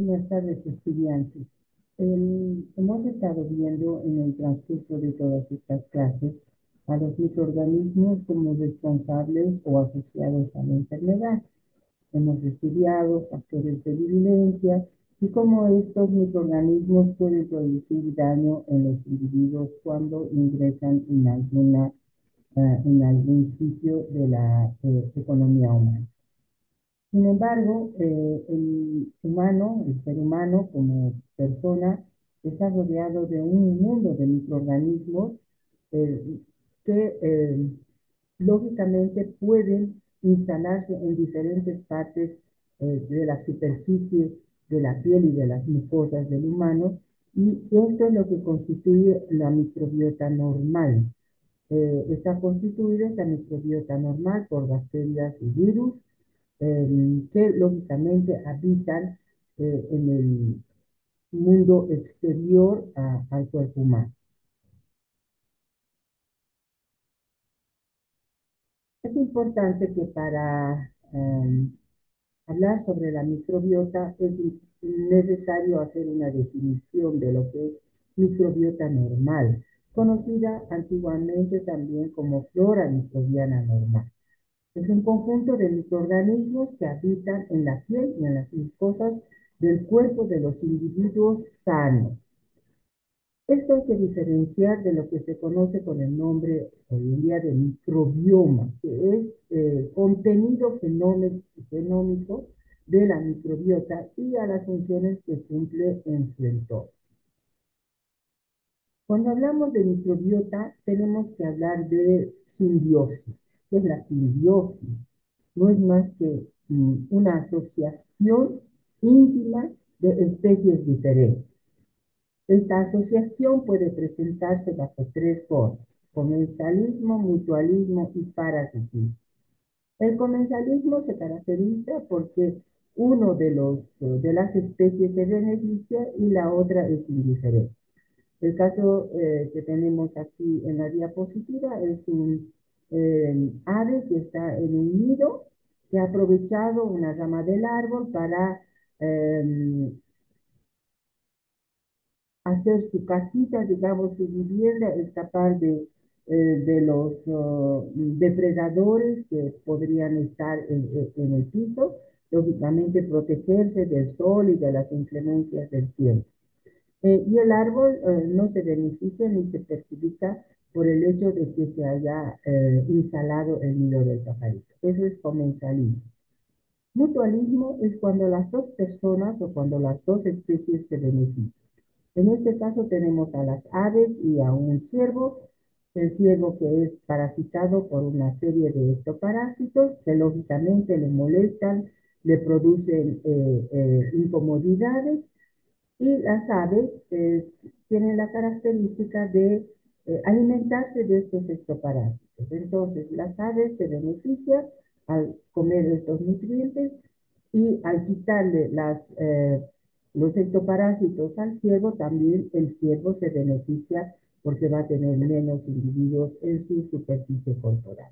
Buenas tardes, estudiantes. Hemos estado viendo en el transcurso de todas estas clases a los microorganismos como responsables o asociados a la enfermedad. Hemos estudiado factores de virulencia y cómo estos microorganismos pueden producir daño en los individuos cuando ingresan en algún sitio de la economía humana. Sin embargo, el ser humano como persona, está rodeado de un mundo de microorganismos eh, que lógicamente pueden instalarse en diferentes partes de la superficie de la piel y de las mucosas del humano, y esto es lo que constituye la microbiota normal. Esta microbiota normal por bacterias y virus que lógicamente habitan en el mundo exterior al cuerpo humano. Es importante que para hablar sobre la microbiota es necesario hacer una definición de lo que es microbiota normal, conocida antiguamente también como flora microbiana normal. Es un conjunto de microorganismos que habitan en la piel y en las mucosas del cuerpo de los individuos sanos. Esto hay que diferenciar de lo que se conoce con el nombre hoy en día de microbioma, que es contenido genómico de la microbiota y a las funciones que cumple en su entorno. Cuando hablamos de microbiota, tenemos que hablar de simbiosis. ¿Qué es la simbiosis? No es más que una asociación íntima de especies diferentes. Esta asociación puede presentarse bajo tres formas: comensalismo, mutualismo y parasitismo. El comensalismo se caracteriza porque uno de las especies se beneficia y la otra es indiferente. El caso que tenemos aquí en la diapositiva es un ave que está en un nido, que ha aprovechado una rama del árbol para eh, hacer su casita, digamos, su vivienda, escapar de los depredadores que podrían estar en el piso, lógicamente protegerse del sol y de las inclemencias del tiempo. Y el árbol no se beneficia ni se perjudica por el hecho de que se haya instalado el nido del pajarito. Eso es comensalismo. Mutualismo es cuando las dos personas o cuando las dos especies se benefician. En este caso tenemos a las aves y a un ciervo, el ciervo que es parasitado por una serie de ectoparásitos que lógicamente le molestan, le producen incomodidades, y las aves tienen la característica de alimentarse de estos ectoparásitos. Entonces, las aves se benefician al comer estos nutrientes, y al quitarle los ectoparásitos al ciervo, también el ciervo se beneficia porque va a tener menos individuos en su superficie corporal.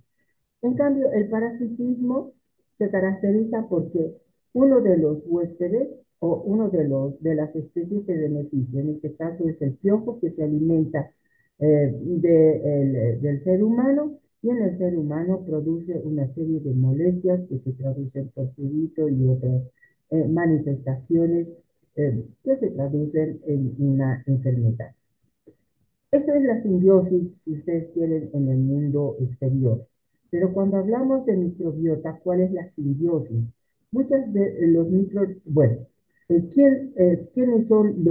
En cambio, el parasitismo se caracteriza porque uno de los huéspedes o uno de las especies se beneficia. En este caso es el piojo, que se alimenta del ser humano, y en el ser humano produce una serie de molestias que se traducen por prurito y otras manifestaciones que se traducen en una enfermedad. Esto es la simbiosis, si ustedes quieren, en el mundo exterior. Pero cuando hablamos de microbiota, ¿cuál es la simbiosis? Muchas de los bueno, ¿quiénes son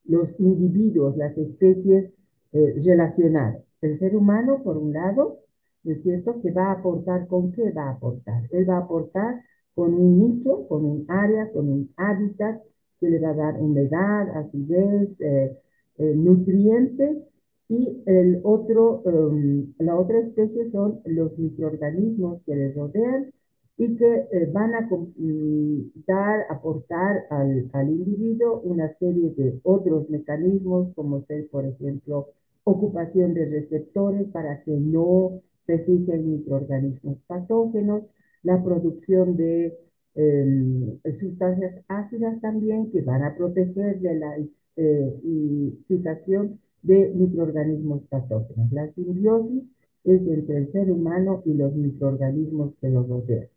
los individuos, las especies relacionadas? El ser humano, por un lado, ¿no es cierto? Que va a aportar, ¿con qué va a aportar? Él va a aportar con un nicho, con un área, con un hábitat que le va a dar humedad, acidez, nutrientes, y la otra especie son los microorganismos que les rodean y que van a aportar al individuo una serie de otros mecanismos, como ser, por ejemplo, ocupación de receptores para que no se fijen microorganismos patógenos, la producción de sustancias ácidas también que van a proteger de la fijación de microorganismos patógenos. La simbiosis es entre el ser humano y los microorganismos que los rodean.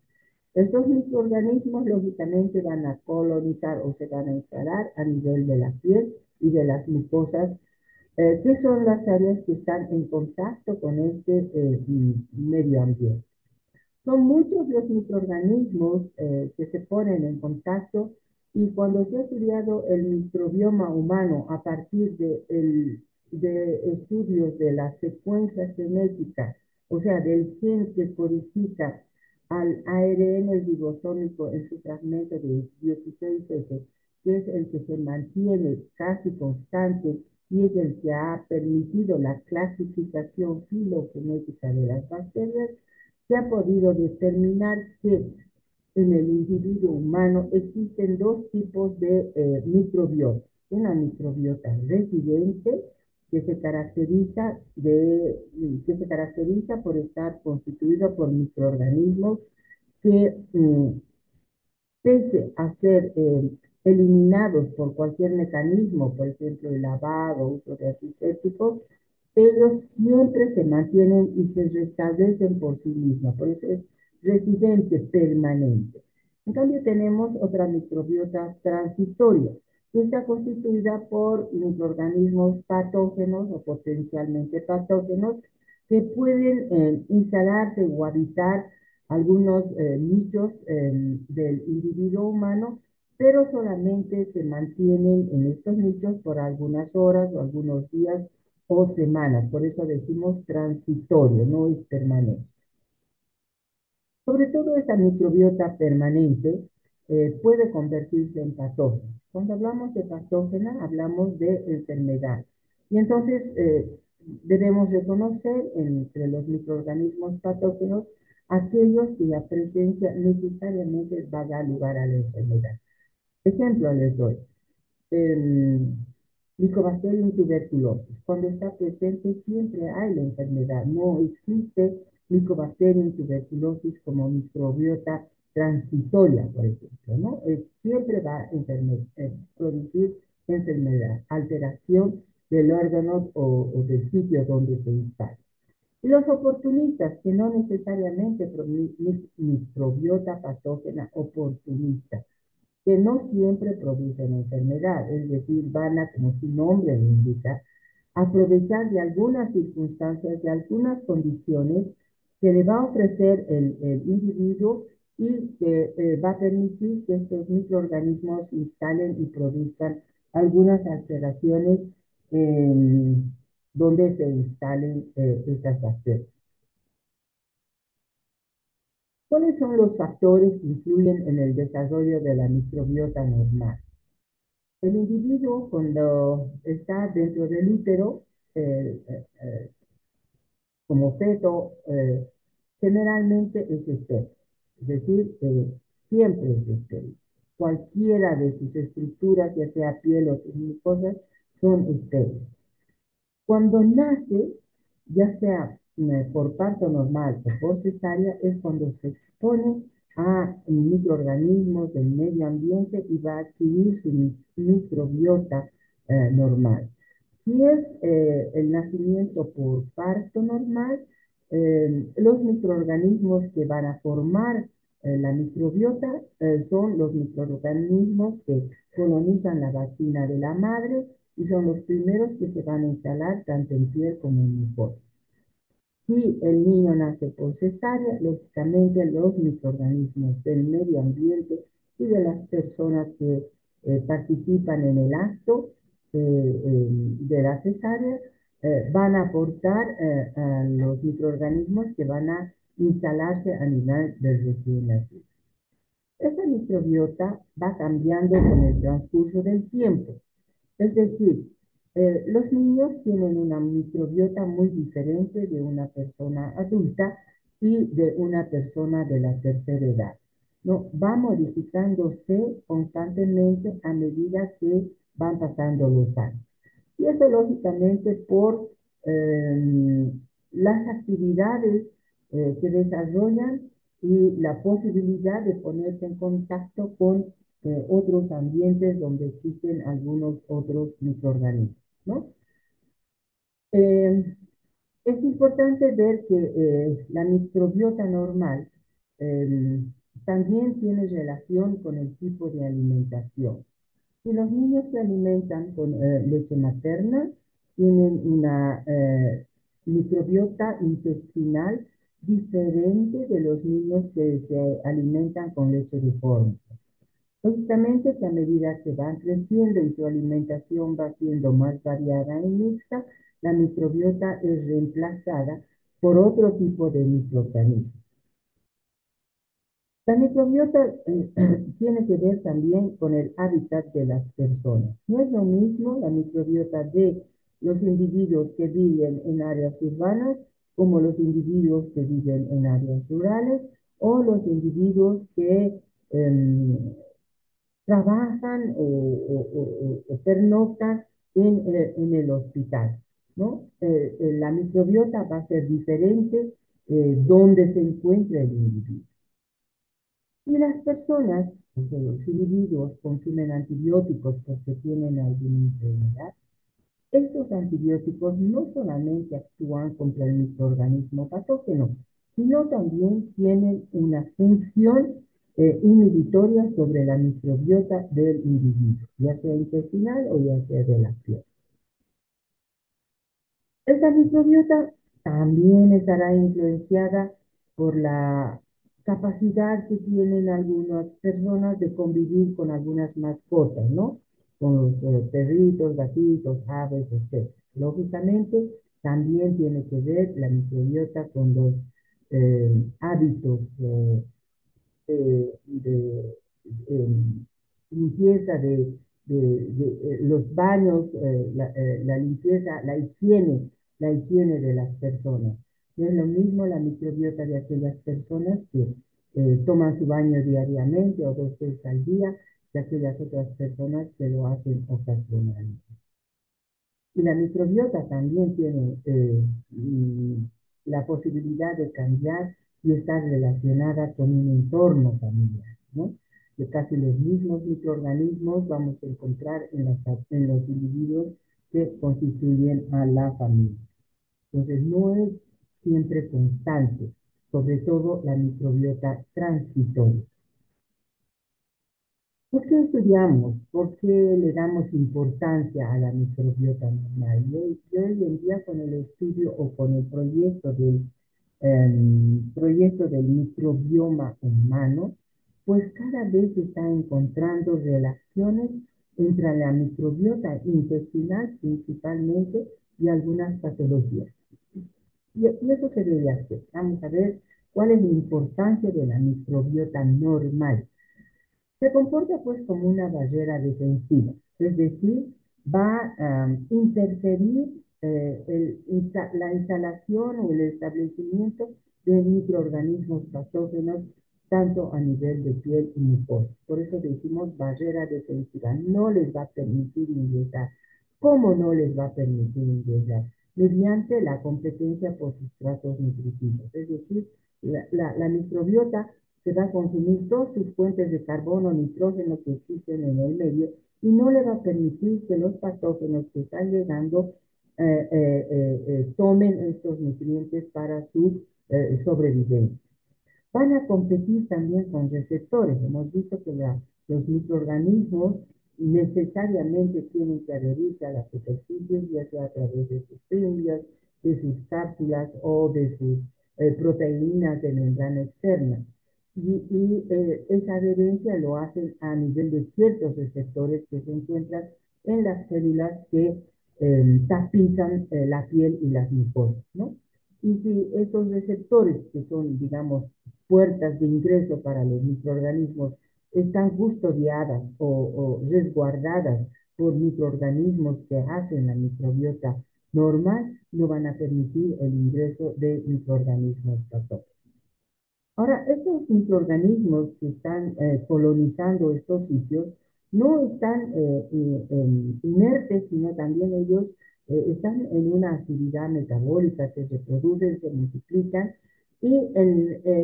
Estos microorganismos lógicamente van a colonizar o se van a instalar a nivel de la piel y de las mucosas, que son las áreas que están en contacto con este medio ambiente. Son muchos los microorganismos que se ponen en contacto y cuando se ha estudiado el microbioma humano a partir de estudios de la secuencia genética, o sea, del gen que codifica al ARN ribosómico en su fragmento de 16S, que es el que se mantiene casi constante y es el que ha permitido la clasificación filogenética de las bacterias, se ha podido determinar que en el individuo humano existen dos tipos de microbiota. Una microbiota residente que se caracteriza por estar constituida por microorganismos que pese a ser eliminados por cualquier mecanismo, por ejemplo, el lavado, uso de antisépticos, ellos siempre se mantienen y se restablecen por sí mismos, por eso es residente permanente. En cambio, tenemos otra microbiota transitoria, que está constituida por microorganismos patógenos o potencialmente patógenos que pueden instalarse o habitar algunos nichos del individuo humano, pero solamente se mantienen en estos nichos por algunas horas o algunos días o semanas. Por eso decimos transitorio, no es permanente. Sobre todo esta microbiota permanente puede convertirse en patógena. Cuando hablamos de patógena, hablamos de enfermedad. Y entonces debemos reconocer entre los microorganismos patógenos aquellos cuya presencia necesariamente va a dar lugar a la enfermedad. Ejemplo les doy. El Mycobacterium tuberculosis. Cuando está presente siempre hay la enfermedad. No existe Mycobacterium tuberculosis como microbiota transitoria, por ejemplo, ¿no? Siempre va a producir enfermedad, alteración del órgano o del sitio donde se instala. Y los oportunistas, que no necesariamente microbiota patógena oportunista, que no siempre producen enfermedad, es decir, van a, como su nombre lo indica, aprovechar de algunas circunstancias, de algunas condiciones que le va a ofrecer el individuo y que va a permitir que estos microorganismos se instalen y produzcan algunas alteraciones donde se instalen estas bacterias. ¿Cuáles son los factores que influyen en el desarrollo de la microbiota normal? El individuo cuando está dentro del útero, eh, eh, eh, como feto, generalmente es estéril. Es decir, siempre es estéril. Cualquiera de sus estructuras, ya sea piel o mucosas, son estériles. Cuando nace, ya sea por parto normal o por cesárea, es cuando se expone a microorganismos del medio ambiente y va a adquirir su microbiota normal. Si es el nacimiento por parto normal, los microorganismos que van a formar la microbiota son los microorganismos que colonizan la vagina de la madre y son los primeros que se van a instalar tanto en piel como en mucosas. Si el niño nace por cesárea, lógicamente los microorganismos del medio ambiente y de las personas que participan en el acto de la cesárea van a aportar a los microorganismos que van a instalarse a nivel del recién nacido. Esta microbiota va cambiando con el transcurso del tiempo. Es decir, los niños tienen una microbiota muy diferente de una persona adulta y de una persona de la tercera edad. ¿No? Va modificándose constantemente a medida que van pasando los años. Y esto lógicamente por las actividades que desarrollan y la posibilidad de ponerse en contacto con otros ambientes donde existen algunos otros microorganismos, ¿no? Eh, es importante ver que la microbiota normal eh, también tiene relación con el tipo de alimentación. Si los niños se alimentan con leche materna, tienen una microbiota intestinal diferente de los niños que se alimentan con leche de fórmulas. Lógicamente que a medida que van creciendo y su alimentación va siendo más variada y mixta, la microbiota es reemplazada por otro tipo de microorganismos. La microbiota tiene que ver también con el hábitat de las personas. No es lo mismo la microbiota de los individuos que viven en áreas urbanas como los individuos que viven en áreas rurales o los individuos que trabajan o pernoctan en el hospital, ¿no? La microbiota va a ser diferente donde se encuentra el individuo. Si las personas, o sea, los individuos, consumen antibióticos porque tienen alguna enfermedad, estos antibióticos no solamente actúan contra el microorganismo patógeno, sino también tienen una función inhibitoria sobre la microbiota del individuo, ya sea intestinal o ya sea de la piel. Esta microbiota también estará influenciada por la capacidad que tienen algunas personas de convivir con algunas mascotas, ¿no? Con los perritos, gatitos, aves, etc. Lógicamente, también tiene que ver la microbiota con los hábitos de limpieza de los baños, la limpieza, la higiene de las personas. No es lo mismo la microbiota de aquellas personas que toman su baño diariamente o 2 veces al día que aquellas otras personas que lo hacen ocasionalmente. Y la microbiota también tiene la posibilidad de cambiar y estar relacionada con un entorno familiar, ¿no? De casi los mismos microorganismos vamos a encontrar en los individuos que constituyen a la familia. Entonces, no es siempre constante, sobre todo la microbiota transitoria. ¿Por qué estudiamos? ¿Por qué le damos importancia a la microbiota normal? Y hoy en día con el estudio o con el proyecto del microbioma humano, pues cada vez se está encontrando relaciones entre la microbiota intestinal principalmente y algunas patologías. Y eso se debe a qué. Vamos a ver cuál es la importancia de la microbiota normal. Se comporta pues como una barrera defensiva, es decir, va a interferir la instalación o el establecimiento de microorganismos patógenos tanto a nivel de piel y mucosa. Por eso decimos barrera defensiva, no les va a permitir ingresar. ¿Cómo no les va a permitir ingresar? Mediante la competencia por sustratos nutritivos, es decir, la microbiota se va a consumir todas sus fuentes de carbono, nitrógeno que existen en el medio y no le va a permitir que los patógenos que están llegando tomen estos nutrientes para su sobrevivencia. Van a competir también con receptores. Hemos visto que los microorganismos necesariamente tienen que adherirse a las superficies, ya sea a través de sus fibras, de sus cápsulas o de sus proteínas de membrana externa. Esa adherencia lo hacen a nivel de ciertos receptores que se encuentran en las células que tapizan la piel y las mucosas, ¿no? Y si esos receptores, que son, digamos, puertas de ingreso para los microorganismos, están custodiadas o resguardadas por microorganismos que hacen la microbiota normal, no van a permitir el ingreso de microorganismos patógenos. Ahora, estos microorganismos que están colonizando estos sitios no están inertes, sino también ellos están en una actividad metabólica, se reproducen, se multiplican y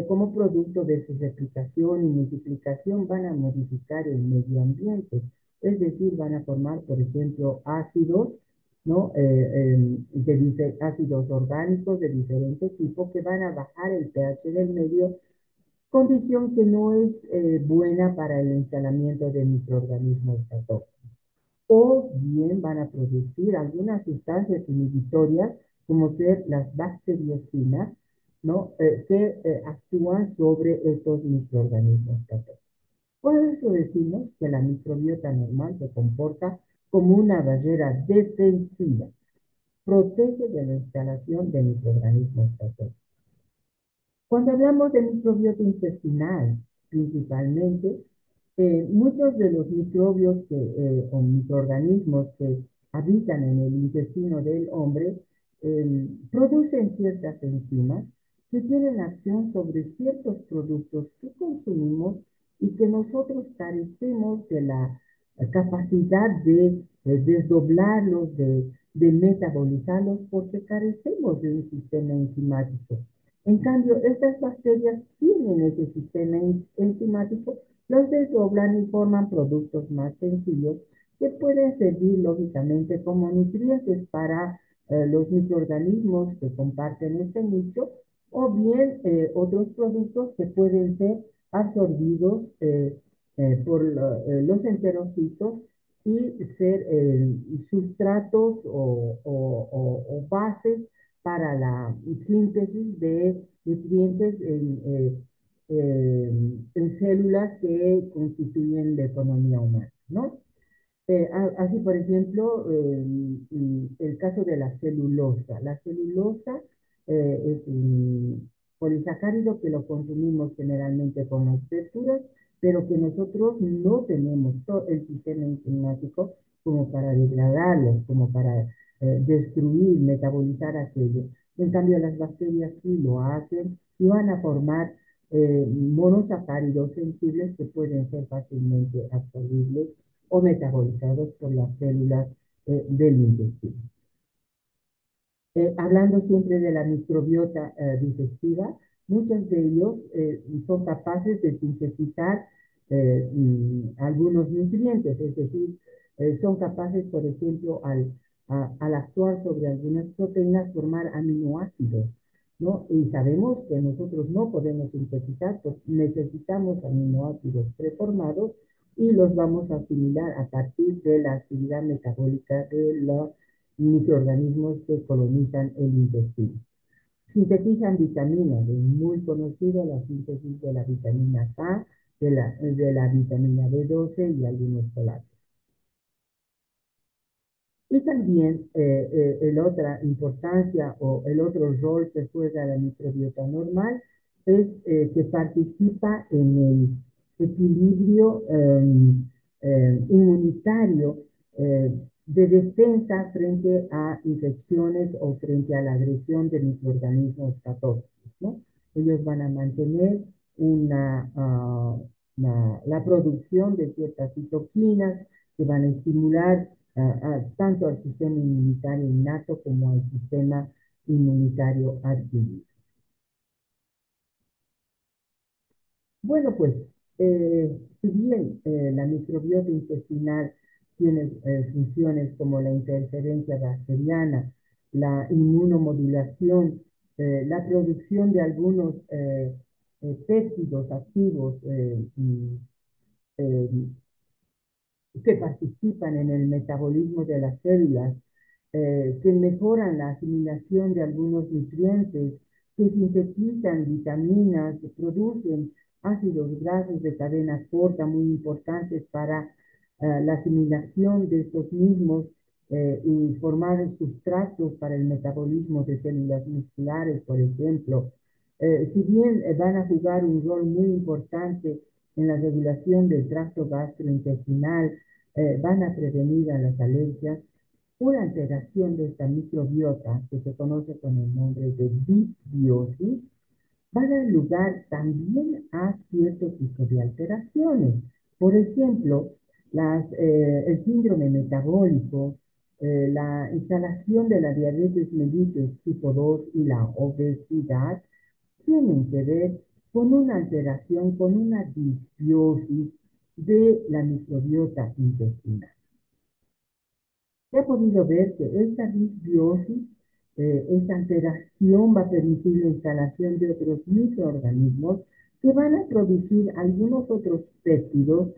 como producto de su replicación y multiplicación van a modificar el medio ambiente, es decir, van a formar, por ejemplo, ácidos, ¿no? Ácidos orgánicos de diferente tipo que van a bajar el pH del medio, condición que no es buena para el instalamiento de microorganismos patógenos. O bien van a producir algunas sustancias inhibitorias, como ser las bacteriocinas, ¿no? Que actúan sobre estos microorganismos patógenos. Por eso decimos que la microbiota normal se comporta como una barrera defensiva, protege de la instalación de microorganismos patógenos. Cuando hablamos de microbiota intestinal, principalmente, muchos de los microbios o microorganismos que habitan en el intestino del hombre producen ciertas enzimas que tienen acción sobre ciertos productos que consumimos y que nosotros carecemos de la capacidad de desdoblarlos, de metabolizarlos, porque carecemos de un sistema enzimático. En cambio, estas bacterias tienen ese sistema enzimático, los desdoblan y forman productos más sencillos que pueden servir lógicamente como nutrientes para los microorganismos que comparten este nicho, o bien otros productos que pueden ser absorbidos por los enterocitos y ser sustratos o bases para la síntesis de nutrientes en células que constituyen la economía humana, ¿no? Así, por ejemplo, el caso de la celulosa. La celulosa es un polisacárido que lo consumimos generalmente con las verduras, pero que nosotros no tenemos todo el sistema enzimático como para degradarlos, como para destruir, metabolizar aquello. En cambio, las bacterias sí lo hacen y van a formar monosacáridos sensibles que pueden ser fácilmente absorbibles o metabolizados por las células del intestino. Hablando siempre de la microbiota digestiva, muchos de ellos son capaces de sintetizar algunos nutrientes, es decir, son capaces, por ejemplo, al actuar sobre algunas proteínas, formar aminoácidos, ¿no? Y sabemos que nosotros no podemos sintetizar, pues necesitamos aminoácidos preformados y los vamos a asimilar a partir de la actividad metabólica de los microorganismos que colonizan el intestino. Sintetizan vitaminas, es muy conocido la síntesis de la vitamina K, de la vitamina B12 y algunos folatos. Y también la otra importancia o el otro rol que juega la microbiota normal es que participa en el equilibrio inmunitario de defensa frente a infecciones o frente a la agresión de microorganismos patógenos, ¿no? Ellos van a mantener la producción de ciertas citoquinas que van a estimular tanto al sistema inmunitario innato como al sistema inmunitario adquirido. Bueno, pues, si bien la microbiota intestinal tiene funciones como la interferencia bacteriana, la inmunomodulación, la producción de algunos péptidos activos eh, que participan en el metabolismo de las células, que mejoran la asimilación de algunos nutrientes, que sintetizan vitaminas, producen ácidos grasos de cadena corta muy importantes para la asimilación de estos mismos y formar sustratos para el metabolismo de células musculares, por ejemplo. Si bien van a jugar un rol muy importante en la regulación del tracto gastrointestinal, van a prevenir a las alergias, una alteración de esta microbiota, que se conoce con el nombre de disbiosis, va a dar lugar también a cierto tipo de alteraciones. Por ejemplo, el síndrome metabólico, la instalación de la diabetes mellitus tipo 2 y la obesidad tienen que ver con una alteración, con una disbiosis de la microbiota intestinal. Se ha podido ver que esta disbiosis, esta alteración va a permitir la instalación de otros microorganismos que van a producir algunos otros péptidos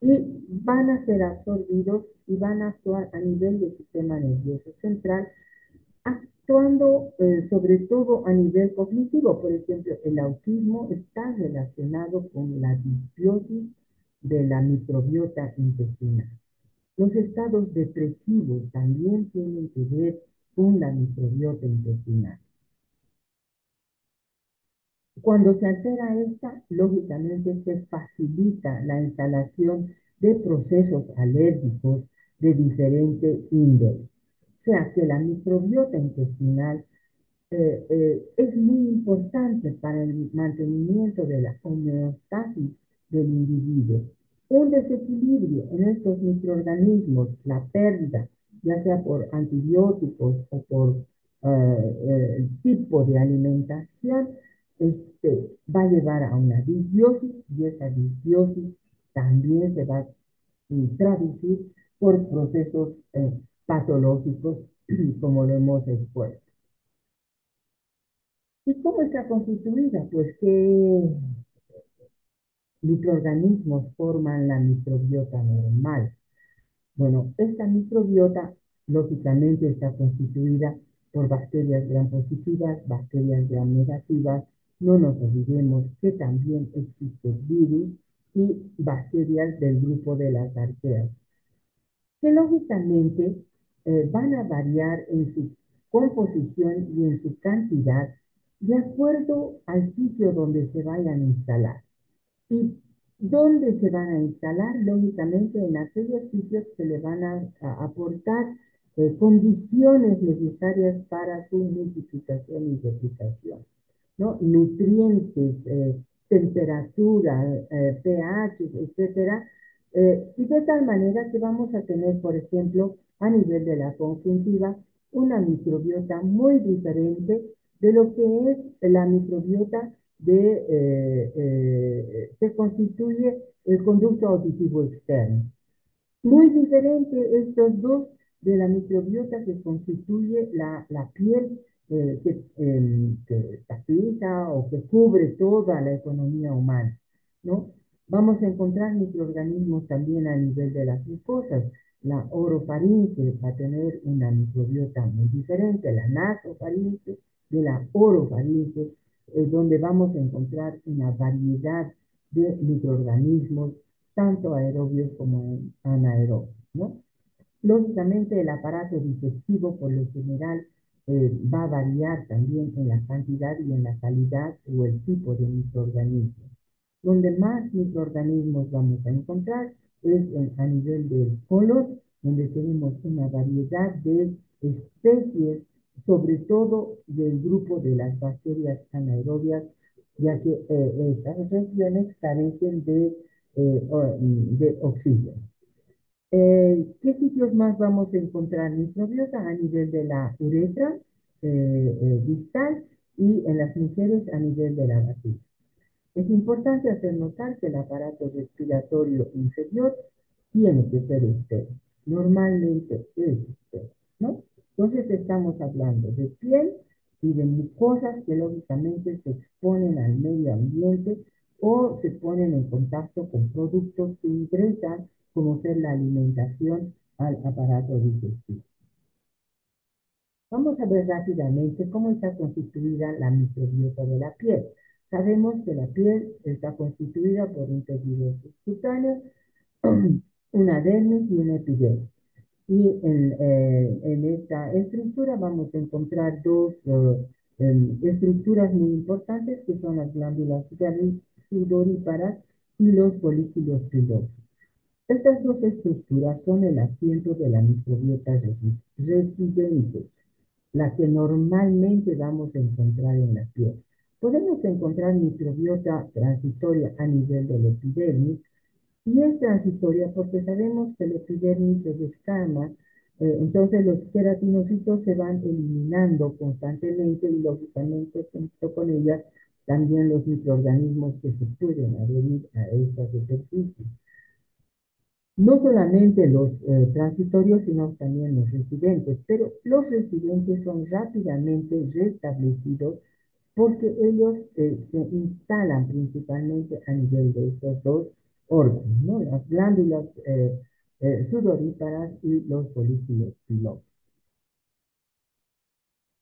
y van a ser absorbidos y van a actuar a nivel del sistema nervioso central, actuando sobre todo a nivel cognitivo. Por ejemplo, el autismo está relacionado con la disbiosis de la microbiota intestinal. Los estados depresivos también tienen que ver con la microbiota intestinal. Cuando se altera esta, lógicamente se facilita la instalación de procesos alérgicos de diferente índole. O sea que la microbiota intestinal es muy importante para el mantenimiento de la homeostasis del individuo. Un desequilibrio en estos microorganismos, la pérdida, ya sea por antibióticos o por tipo de alimentación, va a llevar a una disbiosis y esa disbiosis también se va a traducir por procesos patológicos como lo hemos expuesto. ¿Y cómo está constituida? Pues qué microorganismos forman la microbiota normal. Bueno, esta microbiota lógicamente está constituida por bacterias gram positivas, bacterias gram negativas. No nos olvidemos que también existen virus y bacterias del grupo de las arqueas, que lógicamente van a variar en su composición y en su cantidad de acuerdo al sitio donde se vayan a instalar. ¿Y dónde se van a instalar? Lógicamente en aquellos sitios que le van a aportar condiciones necesarias para su multiplicación y replicación, ¿no? Nutrientes, temperatura, pH, etcétera, y de tal manera que vamos a tener, por ejemplo, a nivel de la conjuntiva, una microbiota muy diferente de lo que es la microbiota que constituye el conducto auditivo externo. Muy diferente estos dos de la microbiota que constituye la piel que tapiza o que cubre toda la economía humana, ¿no? Vamos a encontrar microorganismos también a nivel de las mucosas. La orofaringe va a tener una microbiota muy diferente, la nasofaringe de la orofaringe, donde vamos a encontrar una variedad de microorganismos tanto aerobios como anaerobios, ¿no? Lógicamente el aparato digestivo por lo general va a variar también en la cantidad y en la calidad o el tipo de microorganismo. Donde más microorganismos vamos a encontrar es a nivel del colon, donde tenemos una variedad de especies, sobre todo del grupo de las bacterias anaerobias, ya que estas regiones carecen de oxígeno. ¿Qué sitios más vamos a encontrar microbiota? A nivel de la uretra distal y en las mujeres a nivel de la vagina. Es importante hacer notar que el aparato respiratorio inferior tiene que ser estéril. Normalmente es estéril, ¿no? Entonces estamos hablando de piel y de mucosas que lógicamente se exponen al medio ambiente o se ponen en contacto con productos que ingresan, como ser la alimentación al aparato digestivo. Vamos a ver rápidamente cómo está constituida la microbiota de la piel. Sabemos que la piel está constituida por un tejido subcutáneo, una dermis y una epidermis. Y en esta estructura vamos a encontrar dos estructuras muy importantes que son las glándulas sudoríparas y los folículos pilosos. Estas dos estructuras son el asiento de la microbiota residente, la que normalmente vamos a encontrar en la piel. Podemos encontrar microbiota transitoria a nivel del epidermis, y es transitoria porque sabemos que el epidermis se descama, entonces los queratinocitos se van eliminando constantemente y lógicamente junto con ella también los microorganismos que se pueden adherir a esta superficie. No solamente los transitorios, sino también los residentes, pero los residentes son rápidamente restablecidos porque ellos se instalan principalmente a nivel de estos dos órganos, ¿no? Las glándulas sudoríparas y los folículos pilosos.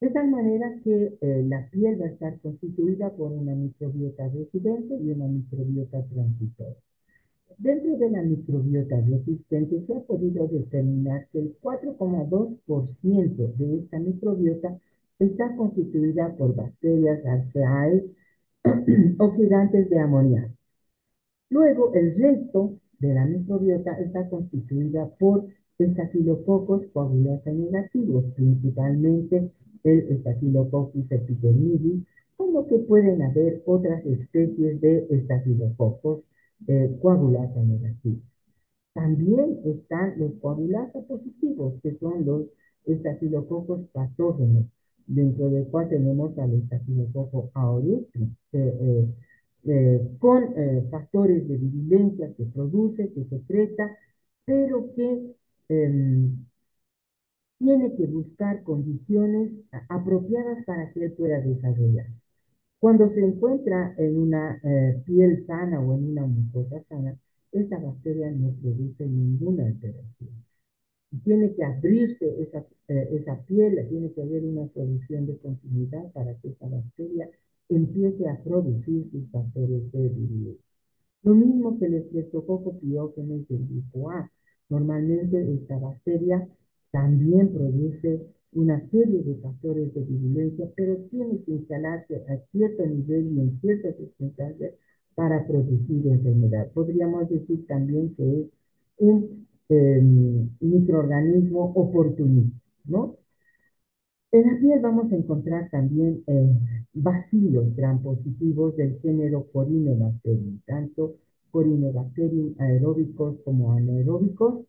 De tal manera que la piel va a estar constituida por una microbiota residente y una microbiota transitoria. Dentro de la microbiota resistente se ha podido determinar que el 4,2% de esta microbiota está constituida por bacterias arqueaes oxidantes de amoníaco. Luego, el resto de la microbiota está constituida por estafilococos coagulasa negativos, principalmente el Staphylococcus epidermidis, como que pueden haber otras especies de estafilococos coagulasa negativos. También están los coagulasa positivos, que son los estafilococos patógenos, dentro del cual tenemos al estafilococo aureus, con factores de virulencia que produce, que secreta, pero que tiene que buscar condiciones apropiadas para que él pueda desarrollarse. Cuando se encuentra en una piel sana o en una mucosa sana, esta bacteria no produce ninguna alteración. Tiene que abrirse esa piel, tiene que haber una solución de continuidad para que esta bacteria empiece a producir sus factores de virulencia. Lo mismo que el Streptococcus pyogenes del grupo A. Normalmente esta bacteria también produce una serie de factores de virulencia, pero tiene que instalarse a cierto nivel y en ciertas circunstancias para producir enfermedad. Podríamos decir también que es un microorganismo oportunista, ¿no? En la piel vamos a encontrar también bacilos gram positivos del género Corynebacterium, tanto Corynebacterium aeróbicos como anaeróbicos.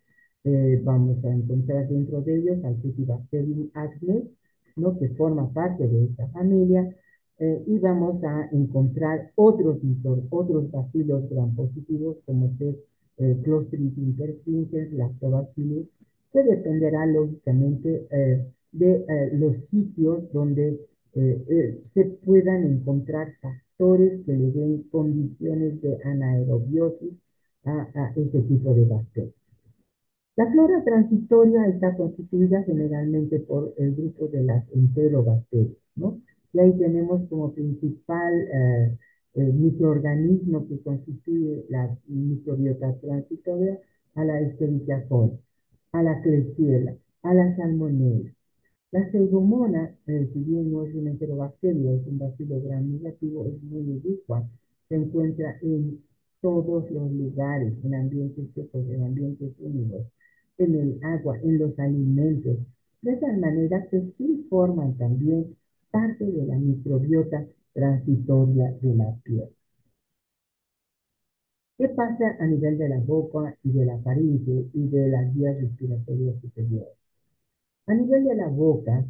Vamos a encontrar dentro de ellos al Cutibacterium acnes, ¿no? Que forma parte de esta familia, y vamos a encontrar otros bacilos gram positivos como ser Clostridium perfringens, Lactobacillus, que dependerá lógicamente de los sitios donde se puedan encontrar factores que le den condiciones de anaerobiosis a este tipo de bacterias. La flora transitoria está constituida generalmente por el grupo de las enterobacterias, ¿no? Y ahí tenemos como principal microorganismo que constituye la microbiota transitoria a la Escherichia coli, a la Klebsiella, a la Salmonella. La pseudomonas, si bien no es una enterobacteria, es un bacilo gram negativo, es muy ubicua. Se encuentra en todos los lugares, en ambientes secos, en ambientes húmedos, en el agua, en los alimentos, de tal manera que sí forman también parte de la microbiota transitoria de la piel. ¿Qué pasa a nivel de la boca y de la faringe y de las vías respiratorias superiores? A nivel de la boca,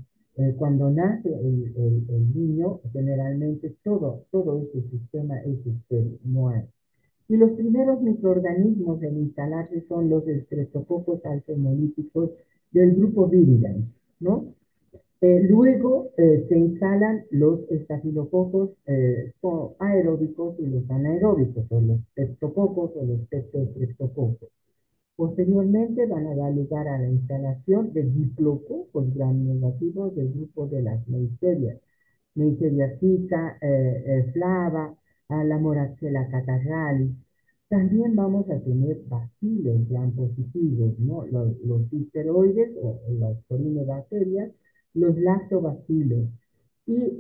cuando nace el niño, generalmente todo este sistema es estéril, no hay. Y los primeros microorganismos en instalarse son los estreptococos alfa-hemolíticos del grupo Virulence, ¿no? Luego se instalan los estafilococos aeróbicos y los anaeróbicos, o los peptococos o los peptoestreptococos. Posteriormente van a dar lugar a la instalación de diplococos gram negativos del grupo de las Neisseria, Neisseria zika, flava, a la Moraxella catarralis. También vamos a tener bacilos gram positivos, ¿no? Los difteroides o las corinebacterias, los lactobacilos. Y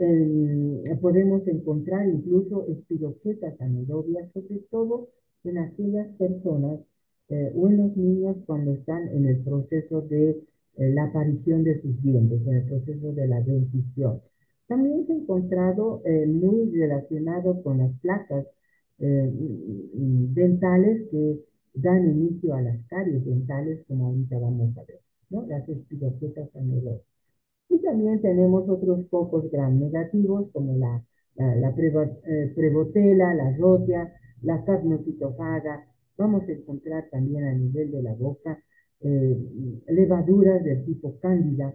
podemos encontrar incluso espiroquetas anaerobias, sobre todo en aquellas personas o en los niños cuando están en el proceso de la aparición de sus dientes, en el proceso de la dentición. También se ha encontrado muy relacionado con las placas dentales que dan inicio a las caries dentales, como ahorita vamos a ver, ¿no? Las espiroquetas anaerobias. Y también tenemos otros pocos gram negativos, como la Prevotella, la rotia, la capnocitofaga. Vamos a encontrar también a nivel de la boca eh, levaduras del tipo cándida,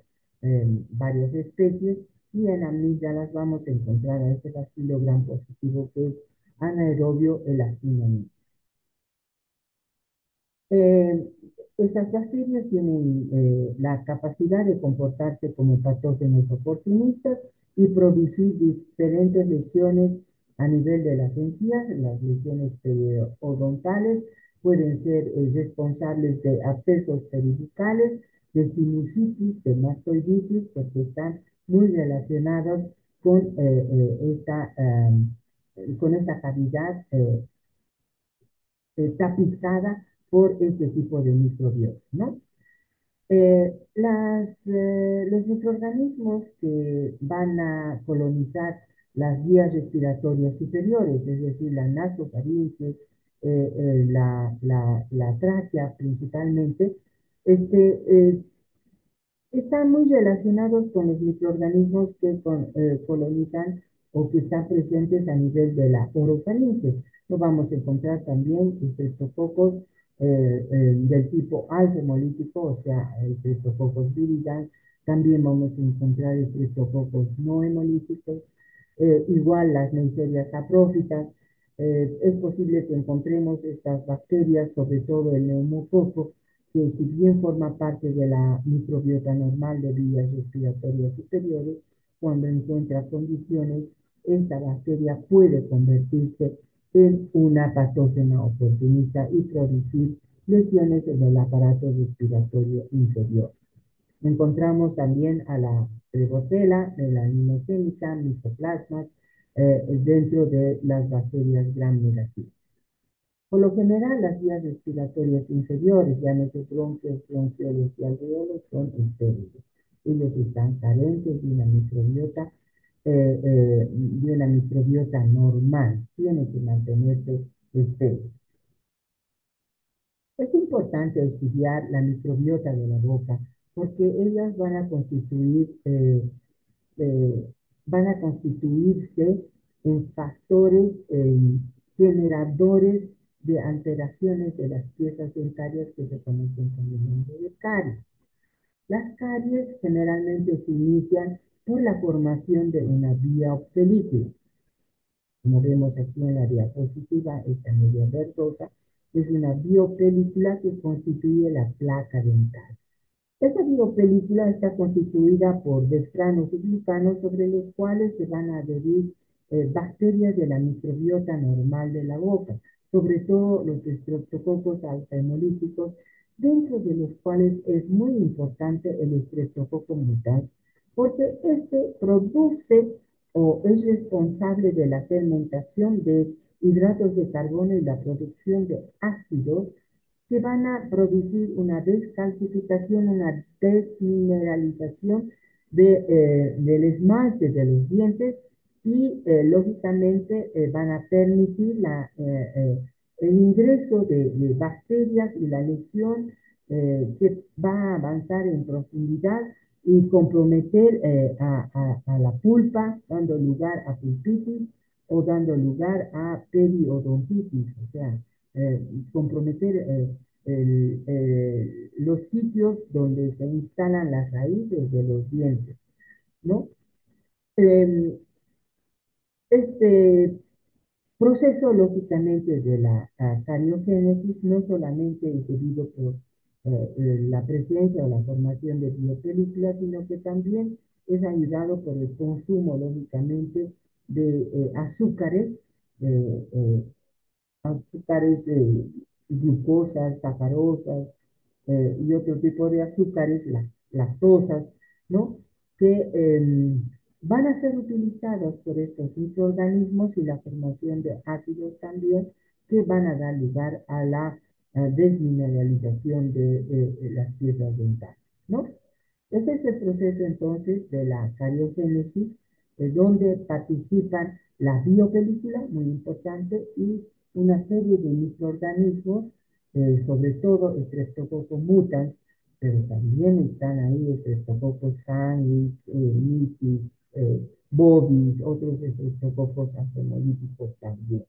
varias especies, y en amígdalas vamos a encontrar a este bacilo gram positivo que es anaerobio elastinomis. Eh, Estas bacterias tienen la capacidad de comportarse como patógenos oportunistas y producir diferentes lesiones a nivel de las encías. Las lesiones periodontales pueden ser responsables de abscesos peribucales, de sinusitis, de mastoiditis, porque están muy relacionados con esta cavidad tapizada por este tipo de microbiota, ¿no? Los microorganismos que van a colonizar las vías respiratorias superiores, es decir, la nasofaringe, la tráquea principalmente, este, es, están muy relacionados con los microorganismos que colonizan o que están presentes a nivel de la orofaringe. Lo vamos a encontrar también estreptococos del tipo alfa hemolítico, o sea, estreptococos viridans. También vamos a encontrar estreptococos no hemolíticos, igual las neiserias saprófitas. Es posible que encontremos estas bacterias, sobre todo el neumococo, que si bien forma parte de la microbiota normal de vías respiratorias superiores, cuando encuentra condiciones, esta bacteria puede convertirse en una patógena oportunista y producir lesiones en el aparato respiratorio inferior. Encontramos también a la Prevotella, melanogénica, micoplasmas, dentro de las bacterias gram negativas. Por lo general, las vías respiratorias inferiores, llámese bronquios, bronquioles y alveolos, son estériles. Ellos están carentes de una microbiota normal, tienen que mantenerse estériles. Es importante estudiar la microbiota de la boca porque ellas eh, van a constituirse en factores generadores de alteraciones de las piezas dentarias que se conocen con el nombre de caries. Las caries generalmente se inician por la formación de una biopelícula. Como vemos aquí en la diapositiva, esta media verdosa es una biopelícula que constituye la placa dental. Esta biopelícula está constituida por dextranos y glucanos sobre los cuales se van a adherir bacterias de la microbiota normal de la boca, sobre todo los estreptococos alfa-hemolíticos, dentro de los cuales es muy importante el estreptococo mutans, porque este produce o es responsable de la fermentación de hidratos de carbono y la producción de ácidos que van a producir una descalcificación, una desmineralización del esmalte de los dientes y lógicamente van a permitir el ingreso de bacterias y la lesión que va a avanzar en profundidad y comprometer a la pulpa, dando lugar a pulpitis o dando lugar a periodontitis, o sea, eh, comprometer los sitios donde se instalan las raíces de los dientes, ¿no? Eh, este proceso, lógicamente, de la cariogénesis no solamente es debido por la presencia o la formación de biopelículas, sino que también es ayudado por el consumo, lógicamente, de azúcares, eh, eh, azúcares, glucosas, sacarosas y otro tipo de azúcares, lactosas, ¿no? Que van a ser utilizados por estos microorganismos y la formación de ácidos también que van a dar lugar a la desmineralización de las piezas dentales, ¿no? Este es el proceso entonces de la cariogénesis, donde participan la biopelícula, muy importante, y una serie de microorganismos, sobre todo Streptococcus mutans, pero también están ahí Streptococcus sanguis, mitis, bovis, otros estreptococos hemolíticos también,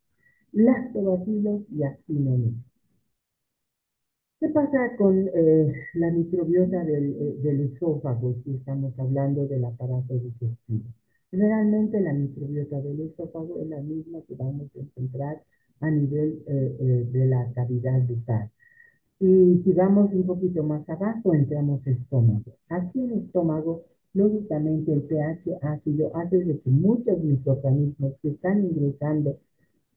lactobacilos y actinomyces. ¿Qué pasa con la microbiota del esófago si estamos hablando del aparato digestivo? Generalmente la microbiota del esófago es la misma que vamos a encontrar a nivel de la cavidad bucal. Y si vamos un poquito más abajo, entramos estómago. Aquí en el estómago, lógicamente el pH ácido hace de que muchos microorganismos que están ingresando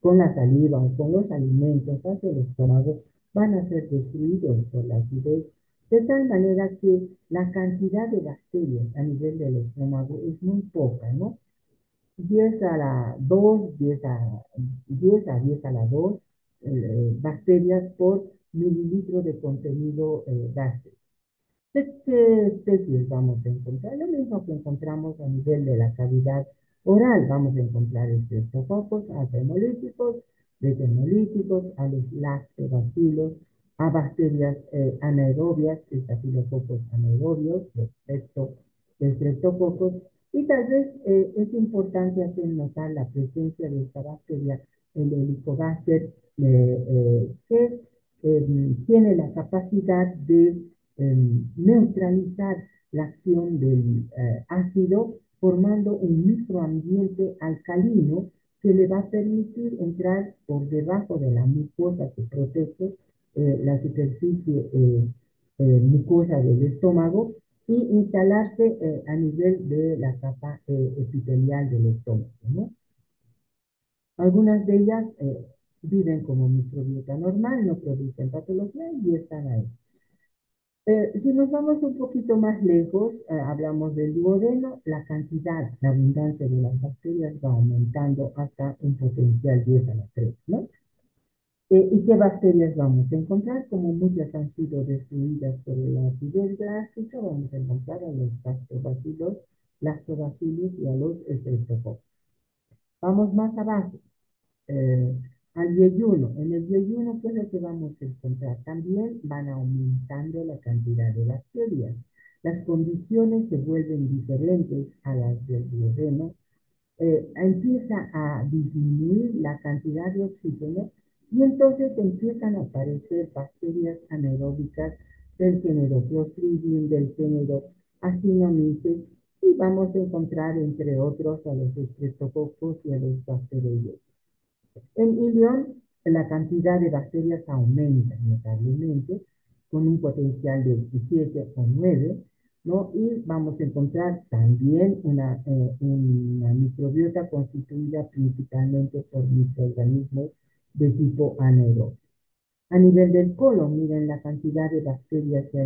con la saliva o con los alimentos hacia el estómago van a ser destruidos por la acidez, de tal manera que la cantidad de bacterias a nivel del estómago es muy poca, ¿no? 10 a la 2, 10 a la 2 bacterias por mililitro de contenido gástrico. ¿De qué especies vamos a encontrar? Lo mismo que encontramos a nivel de la cavidad oral. Vamos a encontrar estreptococos, a hemolíticos, hemolíticos, a los lactobacilos, a bacterias anaerobias, estafilococos anaerobios, respecto de estreptococos, y tal vez es importante hacer notar la presencia de esta bacteria, el Helicobacter, que tiene la capacidad de neutralizar la acción del ácido formando un microambiente alcalino que le va a permitir entrar por debajo de la mucosa que protege la superficie mucosa del estómago y instalarse a nivel de la capa epitelial del estómago, ¿no? Algunas de ellas viven como microbiota normal, no producen patología y están ahí. Si nos vamos un poquito más lejos, hablamos del duodeno, la cantidad, la abundancia de las bacterias va aumentando hasta un potencial 10 a la 3, ¿no? ¿Y qué bacterias vamos a encontrar? Como muchas han sido destruidas por la acidez gástrica, vamos a encontrar a los lactobacillus y a los streptococcus. Vamos más abajo, al yeyuno. En el yeyuno, ¿qué es lo que vamos a encontrar? También van aumentando la cantidad de bacterias. Las condiciones se vuelven diferentes a las del duodeno. Empieza a disminuir la cantidad de oxígeno y entonces empiezan a aparecer bacterias anaeróbicas del género Clostridium, del género Actinomyces, y vamos a encontrar entre otros a los estreptococos y a los bacteriollos. En ilión, la cantidad de bacterias aumenta notablemente, con un potencial de 7 o 9, ¿no? Y vamos a encontrar también una microbiota constituida principalmente por microorganismos de tipo anaeróbico. A nivel del colon, miren, la cantidad de bacterias se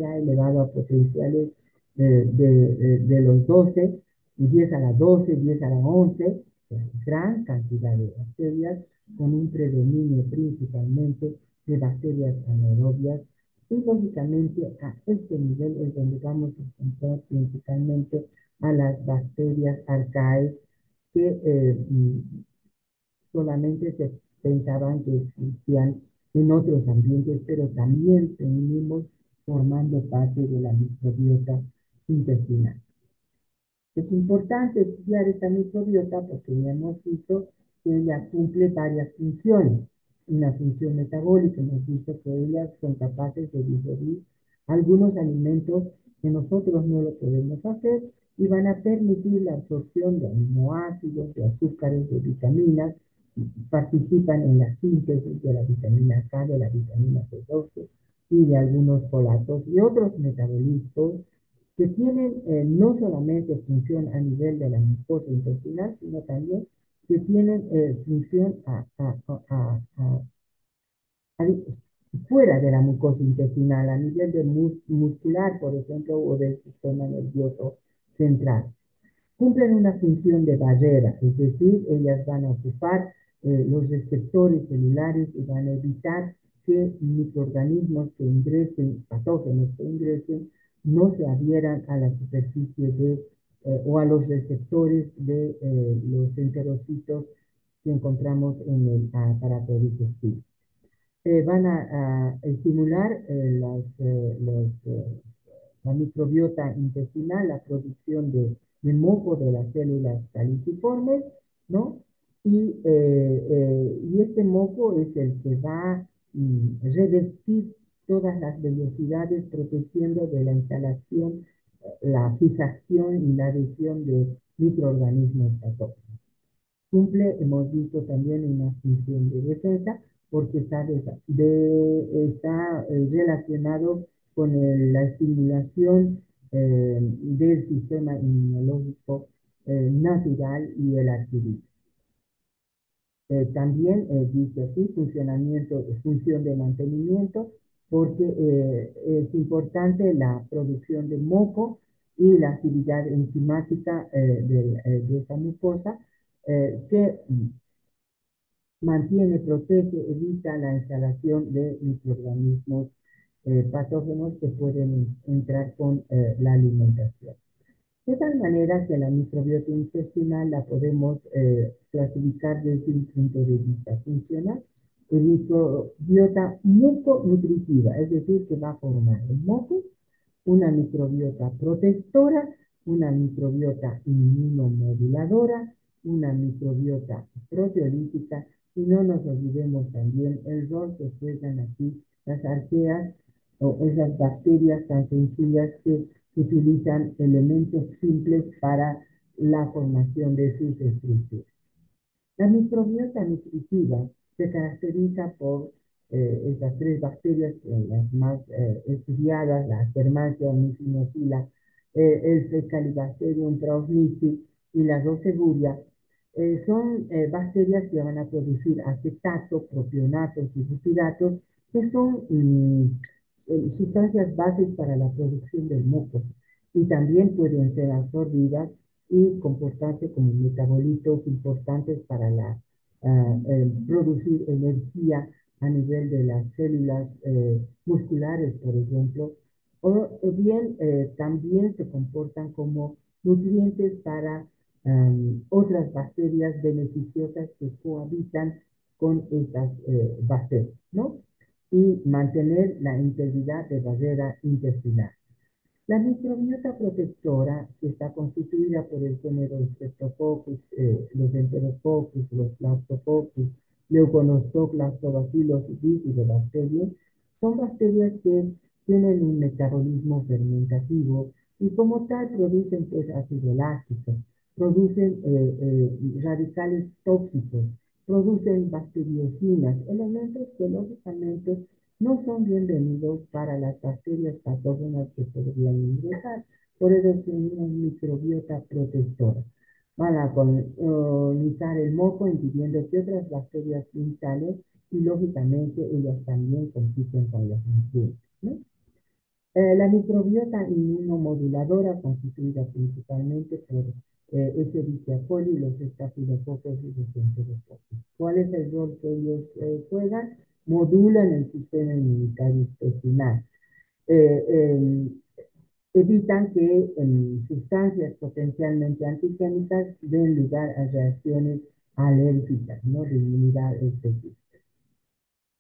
ha elevado a potenciales de los 12, 10 a la 12, 10 a la 11, o sea, gran cantidad de bacterias, con un predominio principalmente de bacterias anaerobias. Y lógicamente a este nivel es donde vamos a encontrar principalmente a las bacterias arcae que solamente se pensaban que existían en otros ambientes, pero también venimos formando parte de la microbiota intestinal. Es importante estudiar esta microbiota porque ya hemos visto que ella cumple varias funciones. Una función metabólica, hemos visto que ellas son capaces de digerir algunos alimentos que nosotros no lo podemos hacer y van a permitir la absorción de aminoácidos, de azúcares, de vitaminas, participan en la síntesis de la vitamina K, de la vitamina B12 y de algunos folatos y otros metabolismos que tienen no solamente función a nivel de la mucosa intestinal, sino también que tienen función a, fuera de la mucosa intestinal, a nivel de muscular, por ejemplo, o del sistema nervioso central. Cumplen una función de barrera, es decir, ellas van a ocupar los receptores celulares y van a evitar que microorganismos que ingresen, patógenos que ingresen, no se adhieran a la superficie o a los receptores de los enterocitos que encontramos en el aparato digestivo. Van a estimular la microbiota intestinal, la producción de de moco de las células caliciformes, ¿no? Y este moco es el que va a revestir todas las vellosidades, protegiendo de la instalación, la fijación y la adhesión de microorganismos patógenos. Cumple, hemos visto también una función de defensa porque está relacionado con la estimulación del sistema inmunológico natural y el adquirido. También dice aquí función de mantenimiento, porque es importante la producción de moco y la actividad enzimática de esta mucosa, que mantiene, protege, evita la instalación de microorganismos patógenos que pueden entrar con la alimentación. De tal manera que la microbiota intestinal la podemos clasificar desde un punto de vista funcional en microbiota muconutritiva, es decir, que va a formar el moco, una microbiota protectora, una microbiota inmunomoduladora, una microbiota proteolítica, y no nos olvidemos también el rol que juegan aquí las arqueas o esas bacterias tan sencillas que utilizan elementos simples para la formación de sus estructuras. La microbiota nutritiva se caracteriza por estas tres bacterias, las más estudiadas, la Akkermansia mucinophila, el Faecalibacterium prausnitzii y la Roseburia. Son bacterias que van a producir acetato, propionatos y butiratos, que son sustancias bases para la producción del moco, y también pueden ser absorbidas y comportarse como metabolitos importantes para producir energía a nivel de las células musculares, por ejemplo, o bien también se comportan como nutrientes para otras bacterias beneficiosas que cohabitan con estas bacterias, ¿no? Y mantener la integridad de barrera intestinal. La microbiota protectora, que está constituida por el género Streptococcus, los Enterococcus, los Lactococcus, Leuconostoc, Lactobacillus y Bifidobacterium, son bacterias que tienen un metabolismo fermentativo y como tal producen pues ácido láctico, producen radicales tóxicos, producen bacteriocinas, elementos que lógicamente no son bienvenidos para las bacterias patógenas que podrían ingresar. Por eso son una microbiota protectora. Van a colonizar el moco impidiendo que otras bacterias se instalen y lógicamente ellas también compiten con los nutrientes, ¿no? La microbiota inmunomoduladora, constituida principalmente por Escherichia coli, los estafilococos y los enterococos. ¿Cuál es el rol que ellos juegan? Modulan el sistema inmunitario intestinal. Eh, eh, Evitan que sustancias potencialmente antigénicas den lugar a reacciones alérgicas, ¿no? De inmunidad específica.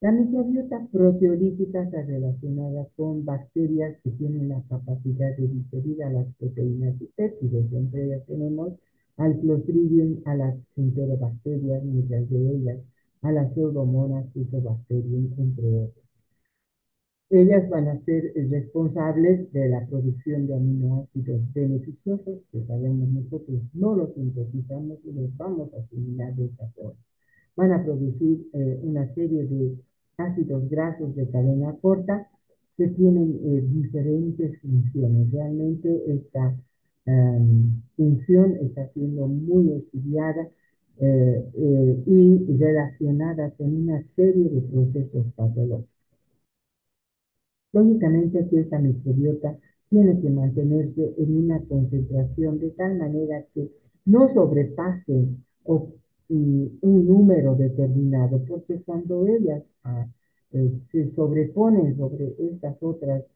La microbiota proteolítica está relacionada con bacterias que tienen la capacidad de digerir a las proteínas y péptidos. Entre ellas tenemos al Clostridium, a las enterobacterias, muchas de ellas, a las Pseudomonas fusobacterium, entre otras. Ellas van a ser responsables de la producción de aminoácidos beneficiosos, que sabemos nosotros no los sintetizamos y los vamos a asimilar de esta forma. Van a producir una serie de ácidos grasos de cadena corta que tienen diferentes funciones. Realmente esta función está siendo muy estudiada y relacionada con una serie de procesos patológicos. Lógicamente aquí esta microbiota tiene que mantenerse en una concentración de tal manera que no sobrepase un número determinado, porque cuando ellas se sobreponen sobre estas otras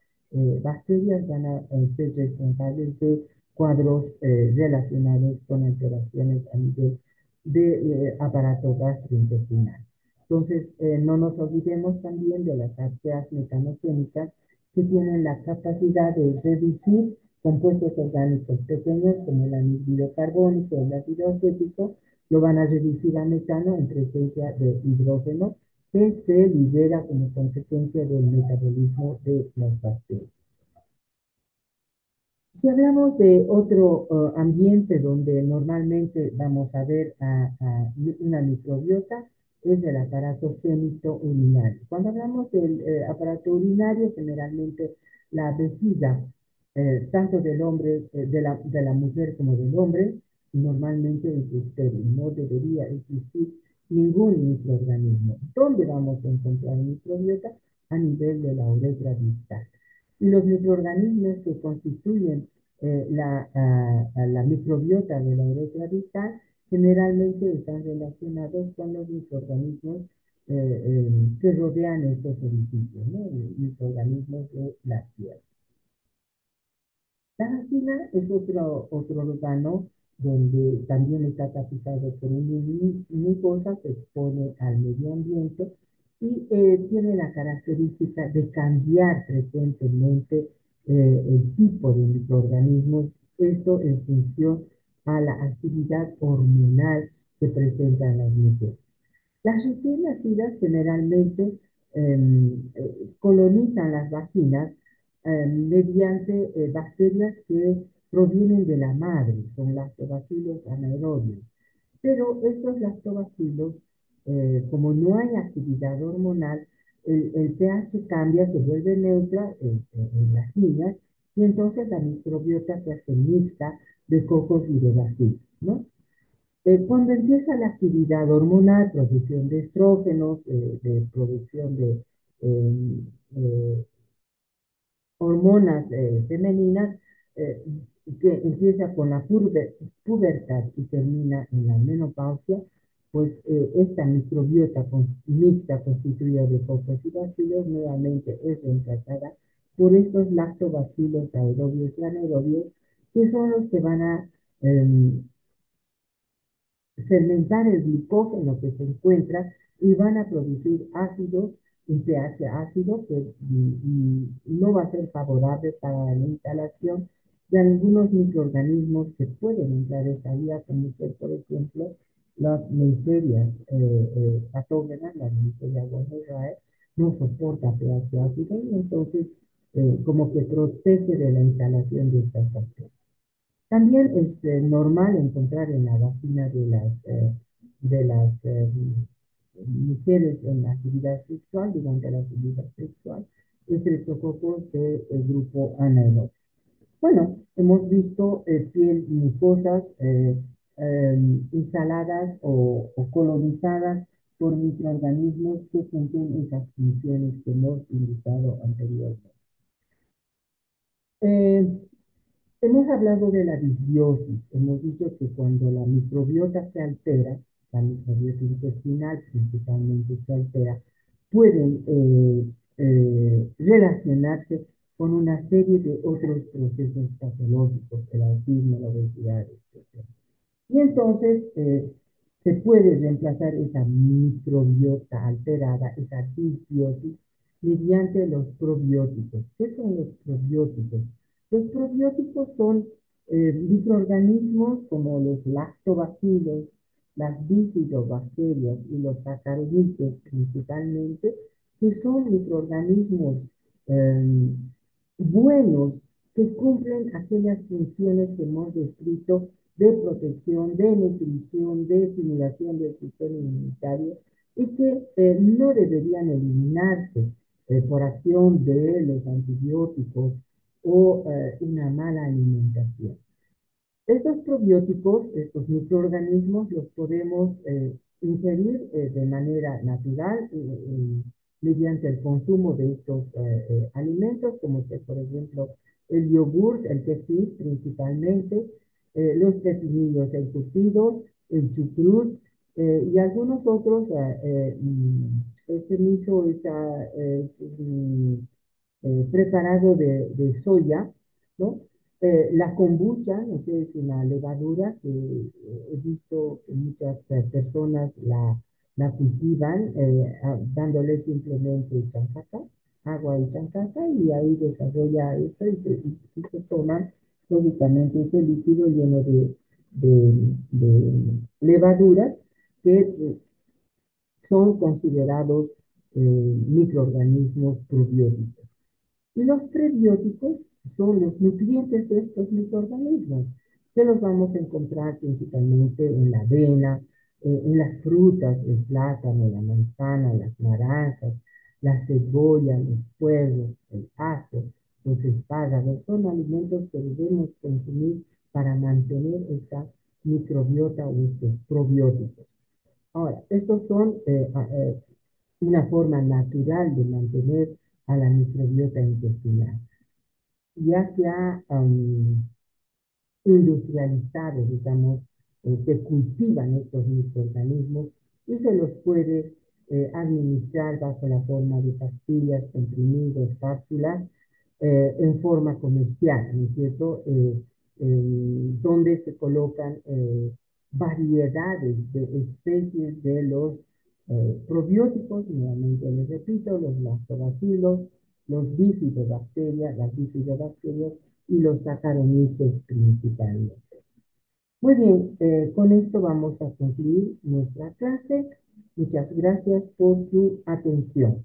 bacterias van a ser responsables de cuadros relacionados con alteraciones a nivel de aparato gastrointestinal. Entonces, no nos olvidemos también de las arqueas mecanogénicas que tienen la capacidad de reducir compuestos orgánicos pequeños como el anhídrido carbónico, el ácido acético, lo van a reducir a metano en presencia de hidrógeno que se libera como consecuencia del metabolismo de las bacterias. Si hablamos de otro ambiente donde normalmente vamos a ver una microbiota, es el aparato genitourinario. Cuando hablamos del aparato urinario, generalmente la vejiga, tanto del hombre, de la mujer como del hombre, normalmente es estéril, no debería existir ningún microorganismo. ¿Dónde vamos a encontrar microbiota? A nivel de la uretra distal. Y los microorganismos que constituyen la microbiota de la uretra distal generalmente están relacionados con los microorganismos que rodean estos orificios, ¿no? Microorganismos de la tierra. La vagina es otro órgano donde también está tapizado por una mucosa, se expone al medio ambiente y tiene la característica de cambiar frecuentemente el tipo de microorganismos, esto en función a la actividad hormonal que presentan las mujeres. Las recién nacidas generalmente colonizan las vaginas mediante bacterias que provienen de la madre, son lactobacilos anaerobios. Pero estos lactobacilos, como no hay actividad hormonal, el pH cambia, se vuelve neutra en las niñas y entonces la microbiota se hace mixta de cocos y de bacilos, ¿no? Cuando empieza la actividad hormonal, producción de estrógenos, de producción de eh, eh, hormonas femeninas, eh, que empieza con la pubertad y termina en la menopausia, pues esta microbiota mixta constituida de cocos y bacilos nuevamente es reemplazada por estos lactobacilos aerobios y anaerobios, que son los que van a fermentar el glucógeno que se encuentra y van a producir ácido, un pH ácido que no va a ser favorable para la instalación de algunos microorganismos que pueden entrar a esta vía, como por ejemplo las neiserias patógenas, la Neisseria gonorrhoeae, no soporta pH ácido y entonces como que protege de la instalación de estas bacterias. También es normal encontrar en la vagina de las mujeres en la actividad sexual, durante la actividad sexual, estreptococos del grupo anaerobio. Bueno, hemos visto piel mucosas instaladas o colonizadas por microorganismos que cumplen esas funciones que hemos indicado anteriormente. Eh, Hemos hablado de la disbiosis. Hemos dicho que cuando la microbiota se altera, la microbiota intestinal principalmente se altera, pueden relacionarse con una serie de otros procesos patológicos, el autismo, la obesidad, etc. Y entonces se puede reemplazar esa microbiota alterada, esa disbiosis, mediante los probióticos. ¿Qué son los probióticos? Los probióticos son microorganismos como los lactobacilos, las bifidobacterias y los saccharomyces principalmente, que son microorganismos eh, buenos que cumplen aquellas funciones que hemos descrito de protección, de nutrición, de estimulación del sistema inmunitario y que no deberían eliminarse por acción de los antibióticos o una mala alimentación. Estos probióticos, estos microorganismos, los podemos ingerir de manera natural mediante el consumo de estos alimentos, como por ejemplo el yogur, el kefir principalmente, los pepinillos encurtidos, el chucrut y algunos otros. Este miso es un preparado de soya, ¿no? La kombucha, no sé, es una levadura que he visto que muchas personas la cultivan dándole simplemente chancaca, agua y chancaca, y ahí desarrolla esto y se toma lógicamente ese líquido lleno de levaduras que son considerados microorganismos probióticos. Y los prebióticos son los nutrientes de estos microorganismos, que los vamos a encontrar principalmente en la avena, en las frutas, el plátano, la manzana, las naranjas, la cebolla, los puerros, el ajo, los espárragos. Son alimentos que debemos consumir para mantener esta microbiota o estos probióticos. Ahora, estos son una forma natural de mantener a la microbiota intestinal. Ya se ha industrializado, digamos, se cultivan estos microorganismos y se los puede administrar bajo la forma de pastillas, comprimidos, cápsulas, en forma comercial, ¿no es cierto? Donde se colocan variedades de especies de los probióticos, nuevamente les repito, los lactobacilos, los bifidobacterias, las bifidobacterias y los Saccharomyces principalmente. Muy bien, con esto vamos a concluir nuestra clase. Muchas gracias por su atención.